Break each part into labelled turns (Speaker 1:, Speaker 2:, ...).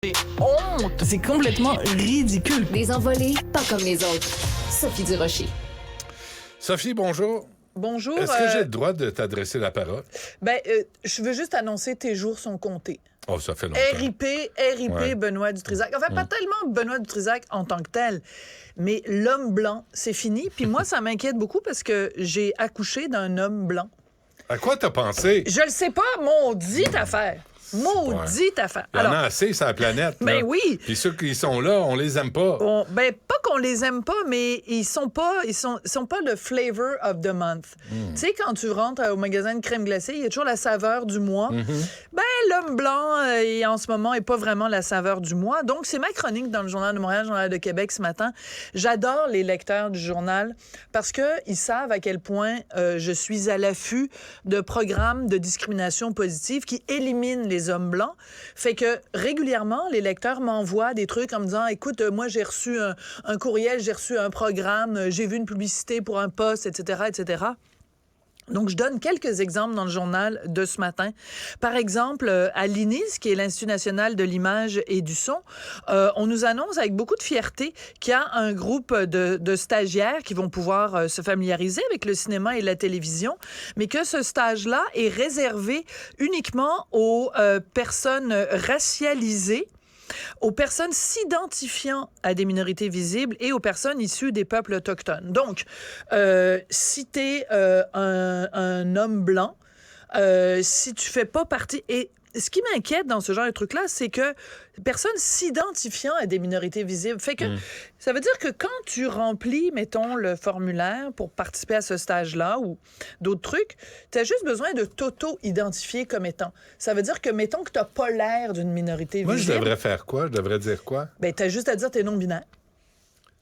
Speaker 1: C'est honte! C'est complètement ridicule.
Speaker 2: Des envolées, pas comme les autres. Sophie Durocher.
Speaker 3: Sophie, bonjour.
Speaker 1: Bonjour.
Speaker 3: Est-ce que j'ai le droit de t'adresser la parole?
Speaker 1: Je veux juste annoncer tes jours sont comptés.
Speaker 3: Oh, ça fait longtemps.
Speaker 1: RIP,
Speaker 3: Ouais.
Speaker 1: Benoît Dutrisac. Enfin, pas tellement Benoît Dutrisac en tant que tel, mais l'homme blanc, c'est fini. Puis moi, ça m'inquiète beaucoup parce que j'ai accouché d'un homme blanc.
Speaker 3: À quoi t'as pensé?
Speaker 1: Je le sais pas, maudite affaire. Maudite affaire.
Speaker 3: Il y en a assez sur la planète.
Speaker 1: Ben
Speaker 3: là.
Speaker 1: oui.
Speaker 3: Puis ceux qui sont là, on les aime pas.
Speaker 1: Pas qu'on les aime pas, mais ils sont pas le flavor of the month. Tu sais, quand tu rentres au magasin de crème glacée, il y a toujours la saveur du mois. L'homme blanc, en ce moment, est pas vraiment la saveur du mois. Donc, c'est ma chronique dans le Journal de Montréal, le Journal de Québec ce matin. J'adore les lecteurs du journal parce qu'ils savent à quel point je suis à l'affût de programmes de discrimination positive qui éliminent les hommes blancs. Fait que régulièrement, les lecteurs m'envoient des trucs en me disant, écoute, moi, j'ai reçu un courriel, j'ai reçu un programme, j'ai vu une publicité pour un poste, etc., etc. Donc, je donne quelques exemples dans le journal de ce matin. Par exemple, à l'INIS, qui est l'Institut national de l'image et du son, on nous annonce avec beaucoup de fierté qu'il y a un groupe de stagiaires qui vont pouvoir se familiariser avec le cinéma et la télévision, mais que ce stage-là est réservé uniquement aux personnes racialisées, aux personnes s'identifiant à des minorités visibles et aux personnes issues des peuples autochtones. Donc, si t'es un homme blanc, si tu fais pas partie... Et ce qui m'inquiète dans ce genre de truc-là, c'est que personne s'identifiant à des minorités visibles. Fait que ça veut dire que quand tu remplis, mettons, le formulaire pour participer à ce stage-là ou d'autres trucs, tu as juste besoin de t'auto-identifier comme étant. Ça veut dire que, mettons, que tu n'as pas l'air d'une minorité
Speaker 3: Moi,
Speaker 1: visible.
Speaker 3: je devrais faire quoi? Je devrais dire quoi?
Speaker 1: Ben, tu as juste à dire que tu es non-binaire.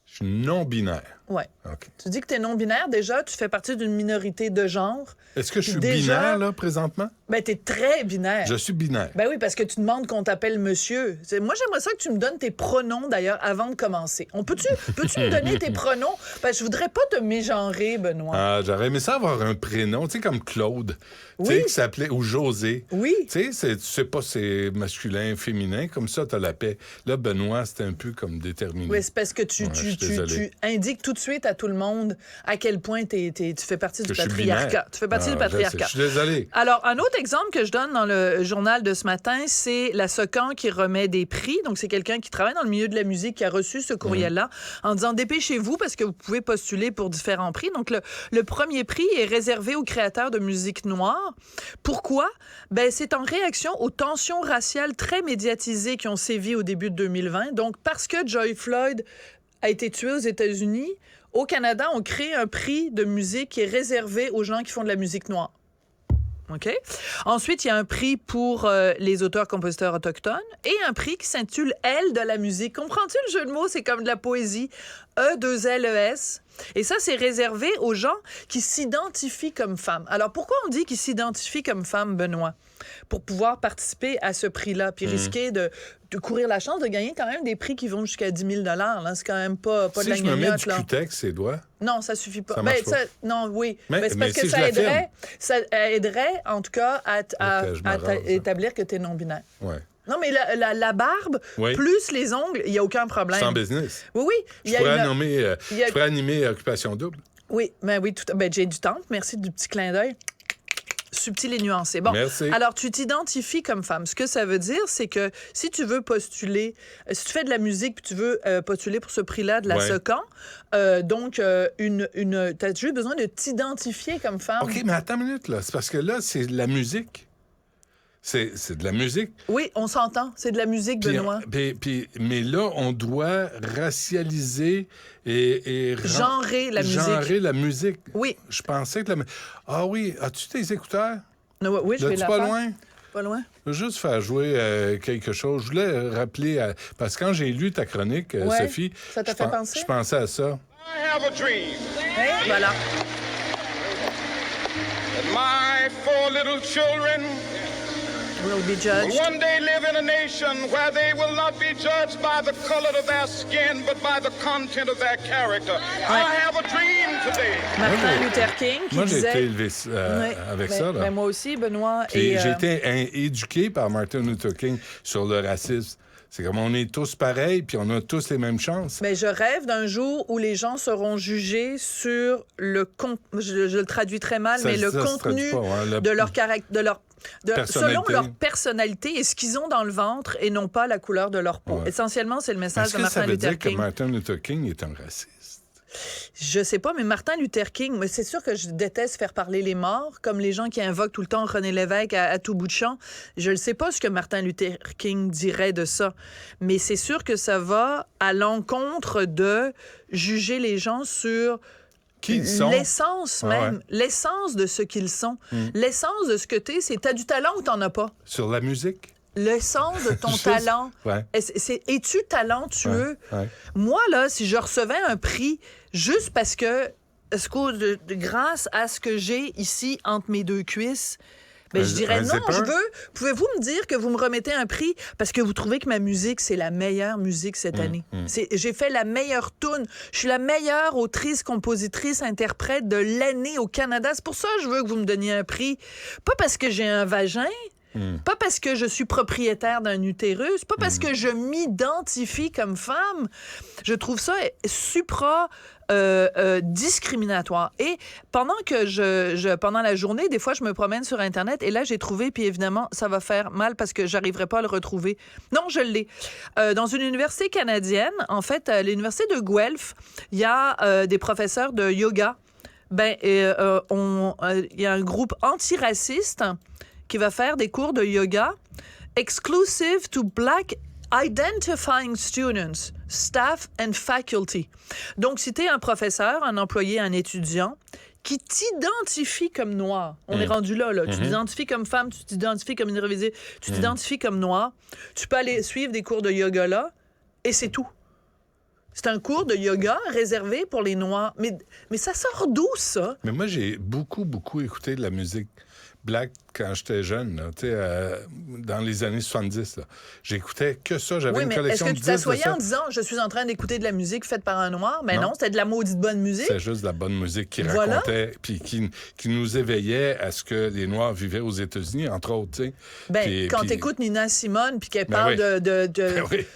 Speaker 3: Je suis non-binaire.
Speaker 1: Ouais.
Speaker 3: OK.
Speaker 1: Tu dis que tu es non-binaire, déjà, tu fais partie d'une minorité de genre.
Speaker 3: Est-ce que je suis
Speaker 1: Déjà-
Speaker 3: binaire, là, présentement?
Speaker 1: Ben, tu es très binaire.
Speaker 3: Je suis binaire.
Speaker 1: Ben oui, parce que tu demandes qu'on t'appelle monsieur. Moi, j'aimerais ça que tu me donnes tes pronoms, d'ailleurs, avant de commencer. Peux-tu me donner tes pronoms? Ben, je voudrais pas te mégenrer, Benoît.
Speaker 3: Ah, j'aurais aimé ça avoir un prénom, tu sais, comme Claude. Tu
Speaker 1: Oui.
Speaker 3: sais, qui s'appelait, ou José.
Speaker 1: Oui.
Speaker 3: Tu sais, tu sais pas si c'est masculin, féminin, comme ça, t'as la paix. Là, Benoît, c'était un peu comme déterminé.
Speaker 1: Oui, c'est parce que tu indiques tout de suite à tout le monde à quel point tu fais partie du
Speaker 3: Que je suis
Speaker 1: patriarcat.
Speaker 3: binaire.
Speaker 1: Tu fais partie
Speaker 3: Ah,
Speaker 1: du patriarcat.
Speaker 3: Je suis désolé.
Speaker 1: Alors, un autre exemple que je donne dans le journal de ce matin, c'est la SOCAN qui remet des prix. Donc, c'est quelqu'un qui travaille dans le milieu de la musique qui a reçu ce courriel-là en disant dépêchez-vous parce que vous pouvez postuler pour différents prix. Donc, le premier prix est réservé aux créateurs de musique noire. Pourquoi? Ben, c'est en réaction aux tensions raciales très médiatisées qui ont sévi au début de 2020. Donc, parce que George Floyd a été tué aux États-Unis, au Canada, on crée un prix de musique qui est réservé aux gens qui font de la musique noire. OK? Ensuite, il y a un prix pour les auteurs-compositeurs autochtones et un prix qui s'intitule L de la musique. Comprends-tu le jeu de mots? C'est comme de la poésie. E2LES. Et ça, c'est réservé aux gens qui s'identifient comme femmes. Alors, pourquoi on dit qu'ils s'identifient comme femmes, Benoît? Pour pouvoir participer à ce prix-là, puis risquer de courir la chance de gagner quand même des prix qui vont jusqu'à 10 000 là. C'est quand même pas de
Speaker 3: Si
Speaker 1: la
Speaker 3: je me mets
Speaker 1: gnognotte,
Speaker 3: du
Speaker 1: là.
Speaker 3: cutex, ses doigts.
Speaker 1: Non, ça suffit pas.
Speaker 3: Ça marche pas.
Speaker 1: Non, oui.
Speaker 3: Mais
Speaker 1: C'est parce que
Speaker 3: si je
Speaker 1: ça aiderait, en tout cas, à
Speaker 3: je me rase.
Speaker 1: établir que tu es non-binaire.
Speaker 3: Ouais.
Speaker 1: Non, mais la barbe,
Speaker 3: Oui.
Speaker 1: plus les ongles, il n'y a aucun problème.
Speaker 3: Sans business.
Speaker 1: Oui, oui.
Speaker 3: Je pourrais animer Occupation Double.
Speaker 1: Oui, j'ai du temps. Merci du petit clin d'œil. Subtil et nuancé. Bon,
Speaker 3: Merci.
Speaker 1: alors tu t'identifies comme femme. Ce que ça veut dire, c'est que si tu veux postuler, si tu fais de la musique puis tu veux postuler pour ce prix-là de la
Speaker 3: Ouais.
Speaker 1: SOCAN, t'as juste besoin de t'identifier comme femme.
Speaker 3: OK, mais attends une minute, là. C'est parce que là, c'est de la musique. C'est de la musique.
Speaker 1: Oui, on s'entend. C'est de la musique, Benoît.
Speaker 3: Mais là, on doit racialiser et
Speaker 1: Genrer la musique.
Speaker 3: Genrer la musique.
Speaker 1: Oui.
Speaker 3: Je pensais que Ah oui, as-tu tes écouteurs?
Speaker 1: Oui, je vais
Speaker 3: Là-tu
Speaker 1: la
Speaker 3: pas
Speaker 1: faire.
Speaker 3: loin?
Speaker 1: Pas loin.
Speaker 3: Je veux juste faire jouer quelque chose. Je voulais rappeler... Parce que quand j'ai lu ta chronique,
Speaker 1: Ouais,
Speaker 3: Sophie...
Speaker 1: ça t'a fait penser?
Speaker 3: Je pensais à ça.
Speaker 4: I have a dream
Speaker 1: Oui, voilà.
Speaker 4: that my 4 little children
Speaker 1: Will be
Speaker 4: will
Speaker 1: judged.
Speaker 4: one day live in a nation where they will not be judged by the color of their skin, but by the content of their character. I have a dream today.
Speaker 1: Martin Luther King qui
Speaker 3: Moi, j'ai
Speaker 1: disait...
Speaker 3: été élevé
Speaker 1: Ouais,
Speaker 3: avec
Speaker 1: ben-
Speaker 3: ça. Là.
Speaker 1: ben moi aussi, Benoît.
Speaker 3: Puis
Speaker 1: et,
Speaker 3: j'ai été éduqué par Martin Luther King sur le racisme. C'est comme on est tous pareils, puis on a tous les mêmes chances.
Speaker 1: Mais je rêve d'un jour où les gens seront jugés sur le je le traduis très mal, mais le contenu de leur caractère, selon leur personnalité et ce qu'ils ont dans le ventre et non pas la couleur de leur peau. Ouais. Essentiellement, c'est le message de Martin Luther King.
Speaker 3: Est-ce que ça veut dire que Martin Luther King est un raciste?
Speaker 1: Je sais pas, mais Martin Luther King, mais c'est sûr que je déteste faire parler les morts, comme les gens qui invoquent tout le temps René Lévesque à tout bout de champ. Je ne sais pas ce que Martin Luther King dirait de ça, mais c'est sûr que ça va à l'encontre de juger les gens sur l'essence même, l'essence de ce qu'ils sont. L'essence de ce que t'es, c'est t'as du talent ou t'en as pas.
Speaker 3: Sur la musique?
Speaker 1: L'essence de ton talent. Ouais. Es-tu talentueux? Ouais. Ouais. Moi, là, si je recevais un prix juste parce que, grâce à ce que j'ai ici entre mes deux cuisses, ben, je dirais non, je veux. Pouvez-vous me dire que vous me remettez un prix parce que vous trouvez que ma musique, c'est la meilleure musique cette année? J'ai fait la meilleure toune. Je suis la meilleure autrice, compositrice, interprète de l'année au Canada. C'est pour ça que je veux que vous me donniez un prix. Pas parce que j'ai un vagin. Pas parce que je suis propriétaire d'un utérus, pas parce que je m'identifie comme femme. Je trouve ça discriminatoire. Et pendant que pendant la journée, des fois, je me promène sur Internet et là, j'ai trouvé, puis évidemment, ça va faire mal parce que j'arriverai pas à le retrouver. Non, je l'ai. Dans une université canadienne, en fait, à l'université de Guelph, il y a des professeurs de yoga. Il y a un groupe antiraciste qui va faire des cours de yoga exclusive to Black identifying students, staff and faculty. Donc, si tu es un professeur, un employé, un étudiant qui t'identifie comme noir, on est rendu là. Tu t'identifies comme femme, tu t'identifies comme une révisée, tu t'identifies comme noir, tu peux aller suivre des cours de yoga là, et c'est tout. C'est un cours de yoga réservé pour les Noirs. Mais ça sort d'où, ça?
Speaker 3: Mais moi, j'ai beaucoup écouté de la musique black quand j'étais jeune, là, dans les années 70. Là. J'écoutais que ça. J'avais une collection de 10 de ça.
Speaker 1: Est-ce que tu t'assoyais en disant « Je suis en train d'écouter de la musique faite par un Noir », mais non, c'était de la maudite bonne musique.
Speaker 3: C'est juste de la bonne musique qui racontait, puis qui nous éveillait à ce que les Noirs vivaient aux États-Unis, entre autres.
Speaker 1: Quand t'écoutes Nina Simone, puis qu'elle parle de...
Speaker 3: Oui.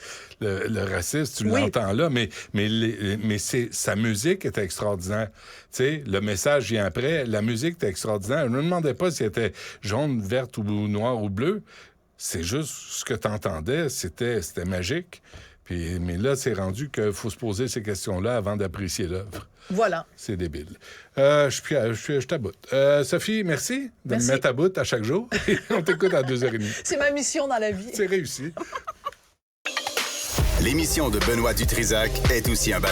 Speaker 3: Le racisme, tu l'entends là, mais sa musique était extraordinaire. T'sais, le message vient après, la musique était extraordinaire. Je ne me demandais pas si elle était jaune, verte ou noire ou bleue. C'est juste ce que tu entendais, c'était magique. Mais là, c'est rendu qu'il faut se poser ces questions-là avant d'apprécier l'œuvre.
Speaker 1: Voilà.
Speaker 3: C'est débile. Je t'aboute. Sophie, merci de me mettre à bout à chaque jour. On t'écoute à 2h30.
Speaker 1: C'est ma mission dans la vie.
Speaker 3: C'est réussi.
Speaker 5: L'émission de Benoît Dutrisac est aussi un balado.